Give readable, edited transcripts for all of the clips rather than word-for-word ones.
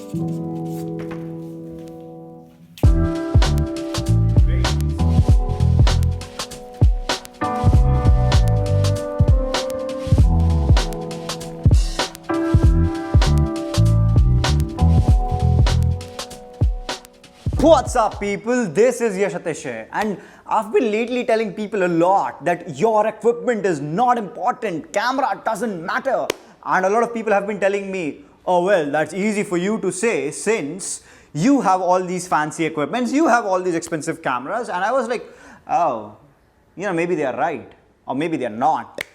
What's up, people? This is Yash Atishay, and I've been lately telling people a lot that your equipment is not important, camera doesn't matter. And a lot of people have been telling me, oh well, that's easy for you to say since you have all these fancy equipments, you have all these expensive cameras. And I was like, oh, maybe they are right, or maybe they're not.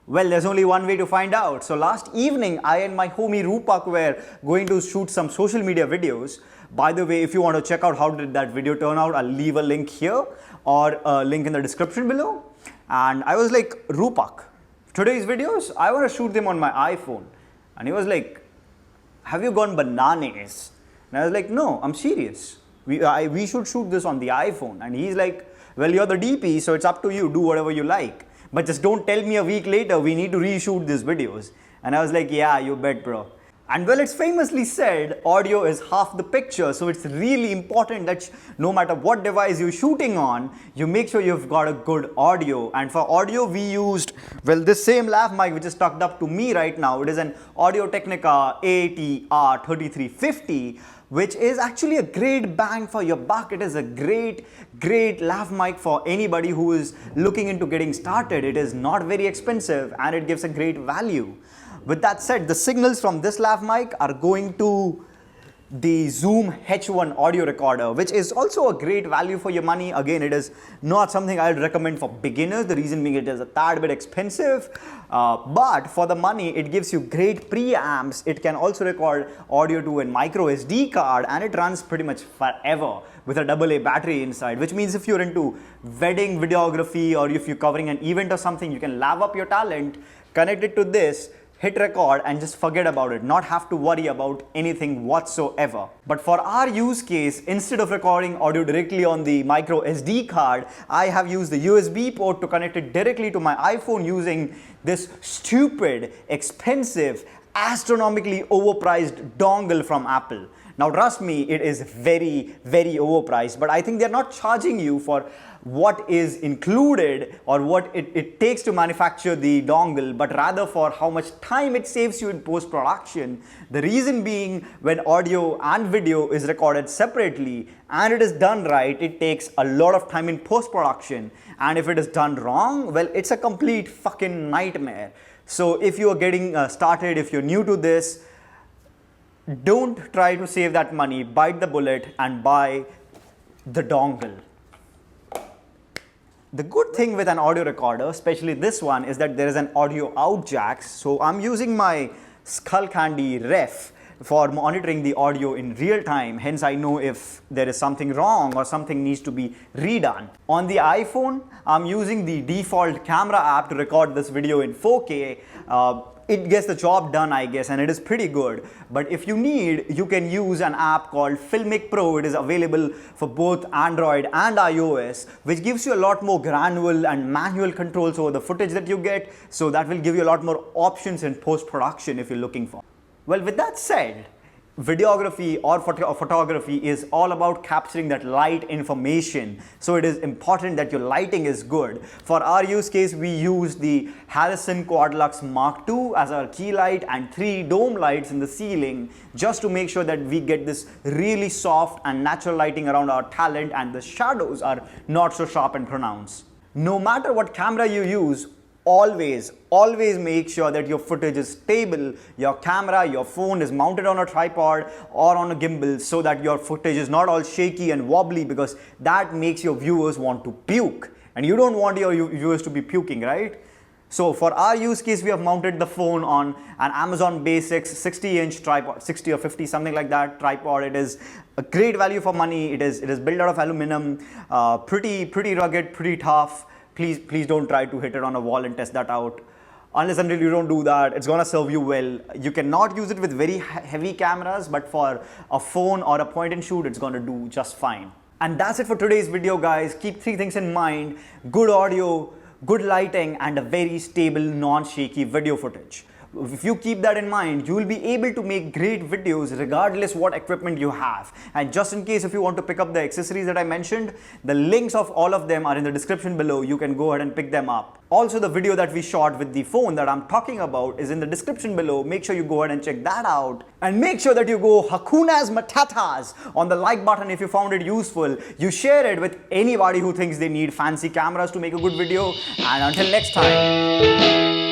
Well, there's only one way to find out. So last evening, I and my homie Rupak were going to shoot some social media videos. By the way, if you want to check out how did that video turn out, I'll leave a link here or a link in the description below. And I was like, Rupak, today's videos, I want to shoot them on my iPhone. And he was like, have you gone bananas? And I was like, no, I'm serious. We should shoot this on the iPhone. And he's like, well, you're the DP, so it's up to you. Do whatever you like. But just don't tell me a week later, we need to reshoot these videos. And I was like, yeah, you bet, bro. And well, it's famously said, audio is half the picture. So it's really important that no matter what device you're shooting on, you make sure you've got a good audio. And for audio, we used, well, this same lav mic which is tucked up to me right now. It is an Audio-Technica ATR3350, which is actually a great bang for your buck. It is a great lav mic for anybody who is looking into getting started. It is not very expensive and it gives a great value. With that said, the signals from this lav mic are going to the Zoom H1 audio recorder, which is also a great value for your money. Again, it is not something I would recommend for beginners. The reason being it is a tad bit expensive, but for the money, it gives you great preamps. It can also record audio to a micro SD card, and it runs pretty much forever with a AA battery inside, which means if you're into wedding videography or if you're covering an event or something, you can lav up your talent, connect it to this, hit record and just forget about it, not have to worry about anything whatsoever. But for our use case, instead of recording audio directly on the micro SD card, I have used the USB port to connect it directly to my iPhone using this stupid, expensive, astronomically overpriced dongle from Apple. Now trust me, it is very, very overpriced, but I think they're not charging you for what is included or what it takes to manufacture the dongle, but rather for how much time it saves you in post-production. The reason being, when audio and video is recorded separately and it is done right, it takes a lot of time in post-production. And if it is done wrong, well, it's a complete fucking nightmare. So if you are getting started, if you're new to this, don't try to save that money, bite the bullet and buy the dongle. The good thing with an audio recorder, especially this one, is that there is an audio out jack. So I'm using my Skullcandy ref for monitoring the audio in real time. Hence, I know if there is something wrong or something needs to be redone. On the iPhone, I'm using the default camera app to record this video in 4K. It gets the job done, I guess, and it is pretty good. But if you need, you can use an app called Filmic Pro. It is available for both Android and iOS, which gives you a lot more granular and manual controls over the footage that you get. So that will give you a lot more options in post-production if you're looking for. Well, with that said, videography or photography is all about capturing that light information. So it is important that your lighting is good. For our use case, we use the Harrison Quad Lux Mark II as our key light and 3 dome lights in the ceiling, just to make sure that we get this really soft and natural lighting around our talent and the shadows are not so sharp and pronounced. No matter what camera you use, always make sure that your footage is stable. Your camera, your phone is mounted on a tripod or on a gimbal so that your footage is not all shaky and wobbly, because that makes your viewers want to puke. And you don't want your viewers to be puking, right? So for our use case, we have mounted the phone on an Amazon Basics 60-inch tripod, 60 or 50, something like that tripod. It is a great value for money. It is built out of aluminum, pretty rugged, pretty tough. Please don't try to hit it on a wall and test that out. Unless until you don't do that, it's gonna serve you well. You cannot use it with very heavy cameras, but for a phone or a point and shoot, it's gonna do just fine. And that's it for today's video, guys. Keep 3 things in mind: good audio, good lighting, and a very stable, non-shaky video footage. If you keep that in mind, you will be able to make great videos regardless what equipment you have. And just in case if you want to pick up the accessories that I mentioned, the links of all of them are in the description below. You can go ahead and pick them up. Also, the video that we shot with the phone that I'm talking about is in the description below. Make sure you go ahead and check that out. And make sure that you go Hakunas Matatas on the like button if you found it useful. You share it with anybody who thinks they need fancy cameras to make a good video. And until next time.